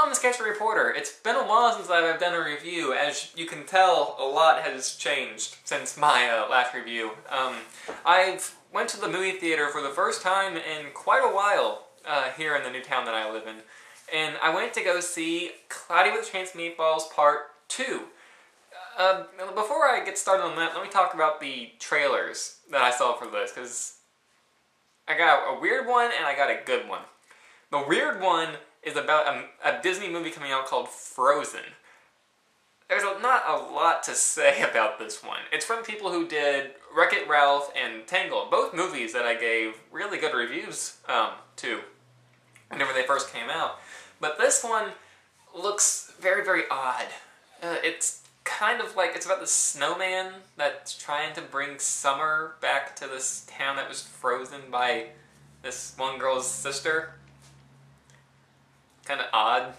Welcome to Sketchy Reporter. It's been a while since I've done a review. As you can tell, a lot has changed since my last review. I've went to the movie theater for the first time in quite a while here in the new town that I live in. And I went to go see Cloudy with Chance Meatballs Part 2. Before I get started on that, let me talk about the trailers that I saw for this, because I got a weird one and I got a good one. The weird one is about a Disney movie coming out called Frozen. There's not a lot to say about this one. It's from people who did Wreck-It Ralph and Tangled, both movies that I gave really good reviews to whenever they first came out. But this one looks very, very odd. It's kind of like, it's about the snowman that's trying to bring summer back to this town that was frozen by this one girl's sister. Kind of odd.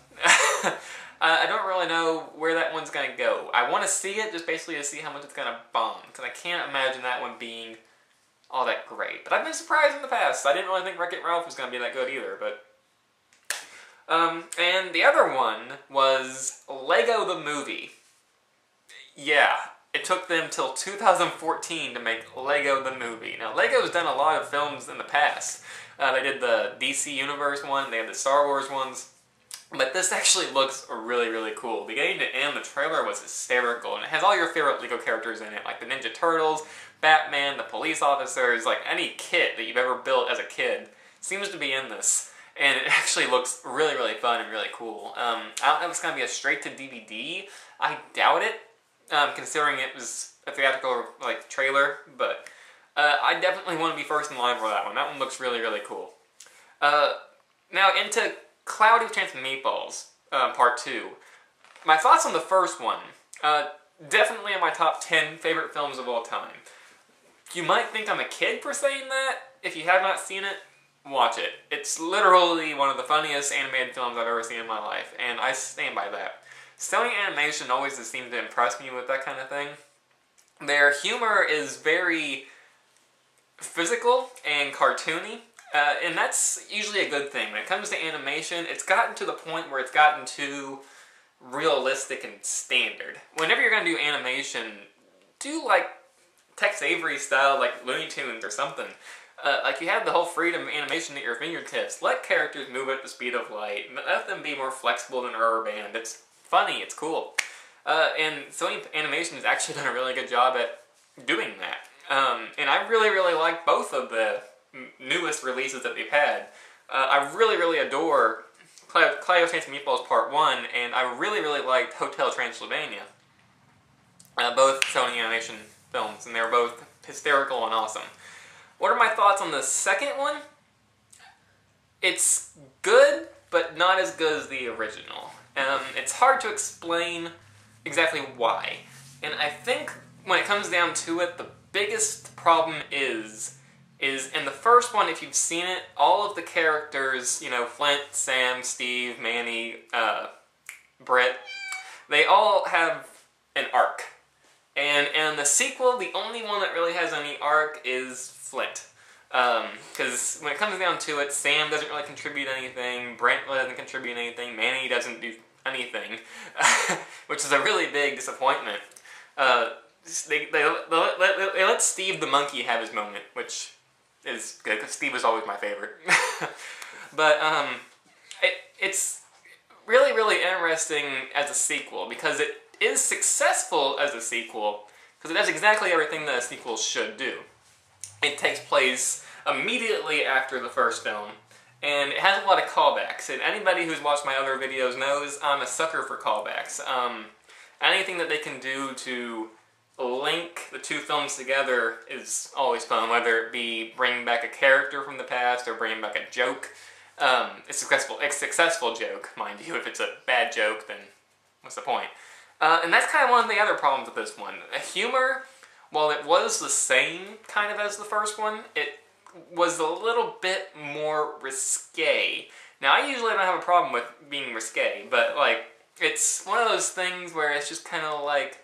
I don't really know where that one's going to go. I want to see it just basically to see how much it's going to bomb, because I can't imagine that one being all that great. But I've been surprised in the past. I didn't really think Wreck-It Ralph was going to be that good either, but... and the other one was Lego the Movie. Yeah, it took them till 2014 to make Lego the Movie. Now, Lego's done a lot of films in the past. They did the DC Universe one, they had the Star Wars ones. But this actually looks really, really cool. Beginning to end, the trailer was hysterical, and it has all your favorite Lego characters in it, like the Ninja Turtles, Batman, the police officers, like any kit that you've ever built as a kid seems to be in this. And it actually looks really, really fun and really cool. I don't know if it's going to be a straight-to-DVD. I doubt it, considering it was a theatrical trailer, but I definitely want to be first in line for that one. That one looks really, really cool. Now, into Cloudy with Chance Meatballs, Part 2. My thoughts on the first one, definitely in my top 10 favorite films of all time. You might think I'm a kid for saying that. If you have not seen it, watch it. It's literally one of the funniest animated films I've ever seen in my life, and I stand by that. Sony Animation always has seemed to impress me with that kind of thing. Their humor is very physical and cartoony. And that's usually a good thing. When it comes to animation, it's gotten to the point where it's gotten too realistic and standard. Whenever you're going to do animation, do like Tex Avery style, like Looney Tunes or something. Like you have the whole freedom of animation at your fingertips. Let characters move at the speed of light. Let them be more flexible than rubber band. It's funny, it's cool. And Sony Animation has actually done a really good job at doing that. And I really, really like both of the newest releases that they've had. I really, really adore Cloudy with Chance Meatballs Part 1, and I really, really liked Hotel Transylvania. Both Sony Animation films, and they were both hysterical and awesome. What are my thoughts on the second one? It's good, but not as good as the original. It's hard to explain exactly why. And I think when it comes down to it, the biggest problem is in the first one, if you've seen it, all of the characters, you know, Flint, Sam, Steve, Manny, Britt, they all have an arc. And in the sequel, the only one that really has any arc is Flint. Because when it comes down to it, Sam doesn't really contribute anything, Brent really doesn't contribute anything, Manny doesn't do anything, which is a really big disappointment. They let Steve the monkey have his moment, which is good, because Steve was always my favorite. But it's really, really interesting as a sequel, because it is successful as a sequel, because it does exactly everything that a sequel should do. It takes place immediately after the first film, and it has a lot of callbacks. And anybody who's watched my other videos knows I'm a sucker for callbacks. Anything that they can do to link the two films together is always fun, whether it be bringing back a character from the past or bringing back a joke. It's a successful joke, mind you. If it's a bad joke, then what's the point? And that's kind of one of the other problems with this one. Humor, while it was the same kind of as the first one, it was a little bit more risque. Now, I usually don't have a problem with being risque, but like, it's one of those things where it's just kind of like,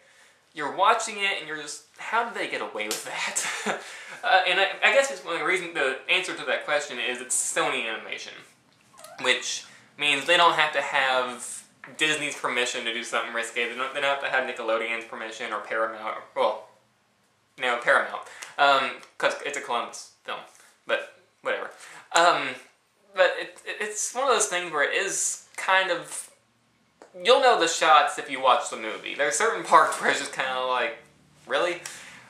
you're watching it and you're just, how did they get away with that? And I guess it's one of the reasons, the answer to that question is it's Sony Animation, which means they don't have to have Disney's permission to do something risque. They don't have to have Nickelodeon's permission or Paramount. Well, no, Paramount, because it's a Columbus film. But whatever. But it's one of those things where it is kind of, you'll know the shots if you watch the movie. There are certain parts where it's just kind of like, really?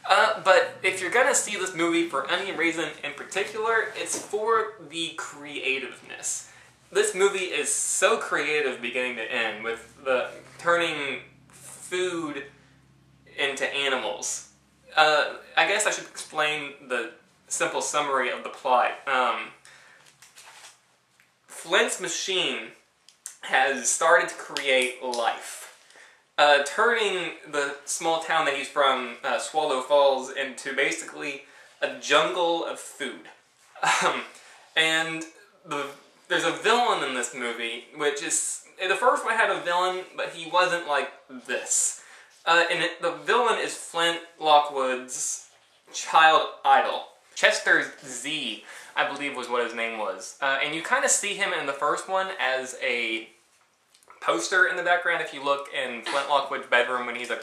But if you're gonna see this movie for any reason in particular, it's for the creativeness. This movie is so creative beginning to end, with the turning food into animals. I guess I should explain the simple summary of the plot. Flint's machine has started to create life, turning the small town that he's from, Swallow Falls, into basically a jungle of food. And there's a villain in this movie, which is, the first one had a villain, but he wasn't like this. The villain is Flint Lockwood's child idol. Chester Z, I believe was what his name was. And you kind of see him in the first one as a poster in the background if you look in Flint Lockwood's bedroom when he's a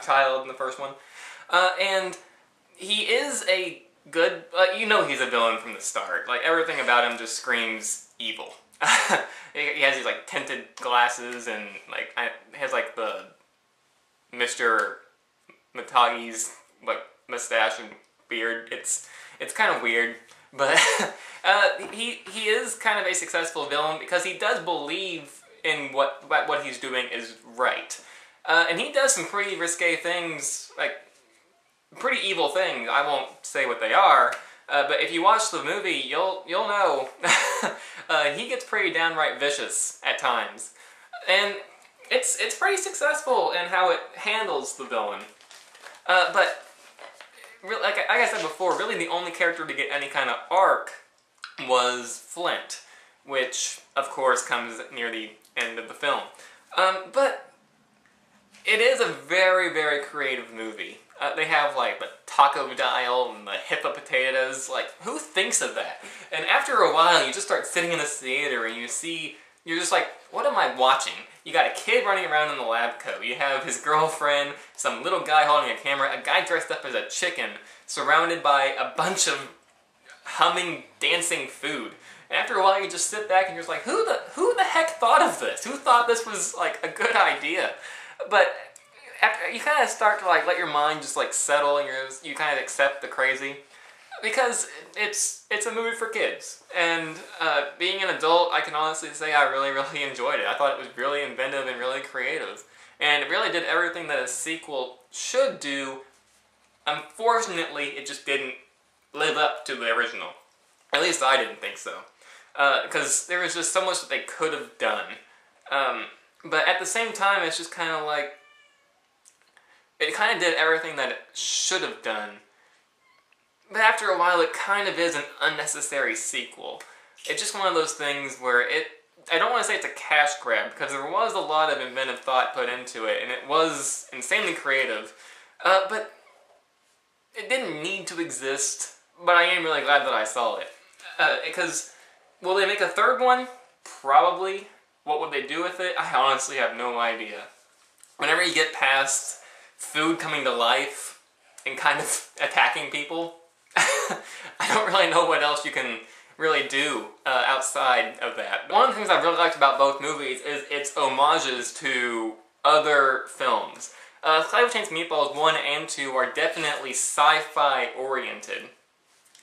child in the first one. And he is a good, you know he's a villain from the start. Like, everything about him just screams evil. He has these like tinted glasses and like has like the Mr. Mitagi's like mustache and beard. It's kind of weird, but he is kind of a successful villain because he does believe in what he's doing is right, and he does some pretty risque things, like pretty evil things. I won't say what they are, but if you watch the movie, you'll know. He gets pretty downright vicious at times, and it's pretty successful in how it handles the villain. But really, like I said before, really the only character to get any kind of arc was Flint, which of course comes near the end of the film. But it is a very, very creative movie. They have like the taco dial and the hippo potatoes. Like, who thinks of that? And after a while, you just start sitting in the theater and you're just like, what am I watching? You got a kid running around in the lab coat. You have his girlfriend, some little guy holding a camera, a guy dressed up as a chicken, surrounded by a bunch of humming, dancing food. And after a while, you just sit back and you're just like, who the heck thought of this? Who thought this was like a good idea? But after, you kind of start to like let your mind just like settle, and you kind of accept the crazy, because it's a movie for kids. And being an adult, I can honestly say I really, really enjoyed it. I thought it was really inventive and really creative, and it really did everything that a sequel should do. Unfortunately, it just didn't live up to the original. At least I didn't think so, because there was just so much that they could have done. But at the same time, it's just kind of like, it kind of did everything that it should have done. But after a while, it kind of is an unnecessary sequel. It's just one of those things where I don't want to say it's a cash grab, because there was a lot of inventive thought put into it, and it was insanely creative. But it didn't need to exist, but I am really glad that I saw it. Because, will they make a third one? Probably. What would they do with it? I honestly have no idea. Whenever you get past food coming to life and kind of attacking people, I don't really know what else you can really do outside of that. One of the things I've really liked about both movies is its homages to other films. Flavor Chain's Meatballs 1 and 2 are definitely sci-fi oriented.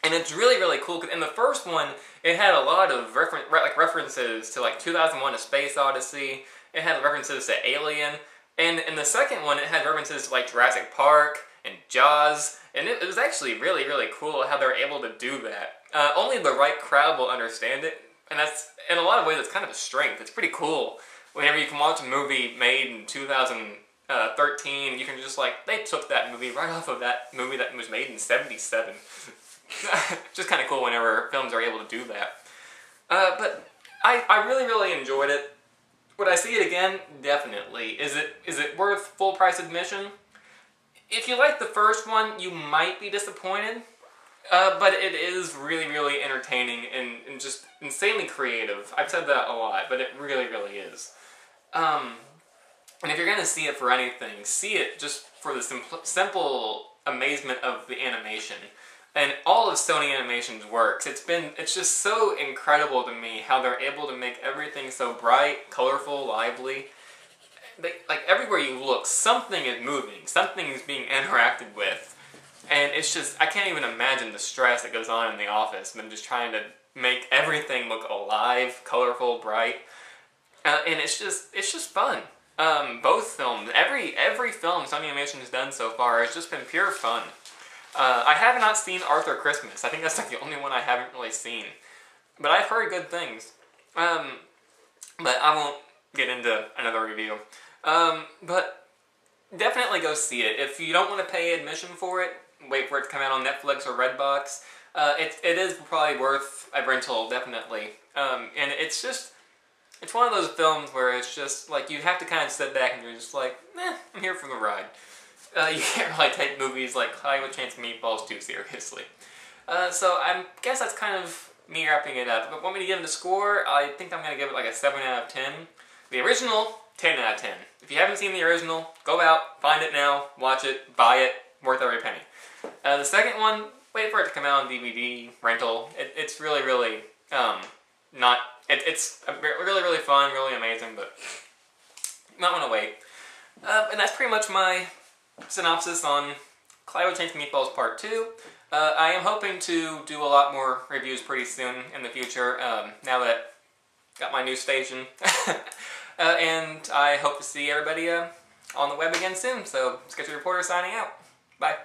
And it's really, really cool, because in the first one, it had a lot of references to like 2001: A Space Odyssey. It had references to Alien. And in the second one, it had references to like Jurassic Park and Jaws. And it was actually really, really cool how they're able to do that. Only the right crowd will understand it. And that's, in a lot of ways, it's kind of a strength. It's pretty cool whenever you can watch a movie made in 2013, you can just like, they took that movie right off of that movie that was made in 77. Just kind of cool whenever films are able to do that. But I really, really enjoyed it. Would I see it again? Definitely. Is it worth full price admission? If you like the first one, you might be disappointed. But it is really, really entertaining and just insanely creative. I've said that a lot, but it really, really is. And if you're going to see it for anything, see it just for the simple amazement of the animation. And all of Sony Animation's works. It's just so incredible to me how they're able to make everything so bright, colorful, lively. Like everywhere you look, something is moving, something is being interacted with. And it's just, I can't even imagine the stress that goes on in the office. Them just trying to make everything look alive, colorful, bright. And it's just fun. Both films, every film Sony Animation has done so far has just been pure fun. I have not seen Arthur Christmas. I think that's like the only one I haven't really seen. But I've heard good things. But I won't get into another review. But definitely go see it. If you don't want to pay admission for it, wait for it to come out on Netflix or Redbox. It is probably worth a rental, definitely. And it's one of those films where it's just like you have to kind of sit back and you're just like, I'm here for the ride. You can't really take movies like Hollywood Chance Meatballs too seriously. So I guess that's kind of me wrapping it up. If you want me to give it a score, I think I'm going to give it like a 7 out of 10. The original, 10 out of 10. If you haven't seen the original, go out, find it now, watch it, buy it, worth every penny. The second one, wait for it to come out on DVD, rental. It's really, really not... It's really, really fun, really amazing, but you might want to wait. And that's pretty much my synopsis on Hollywood Chance Meatballs Part 2. I am hoping to do a lot more reviews pretty soon in the future, now that I've got my new station. And I hope to see everybody on the web again soon. So, Sketchy Reporter signing out. Bye.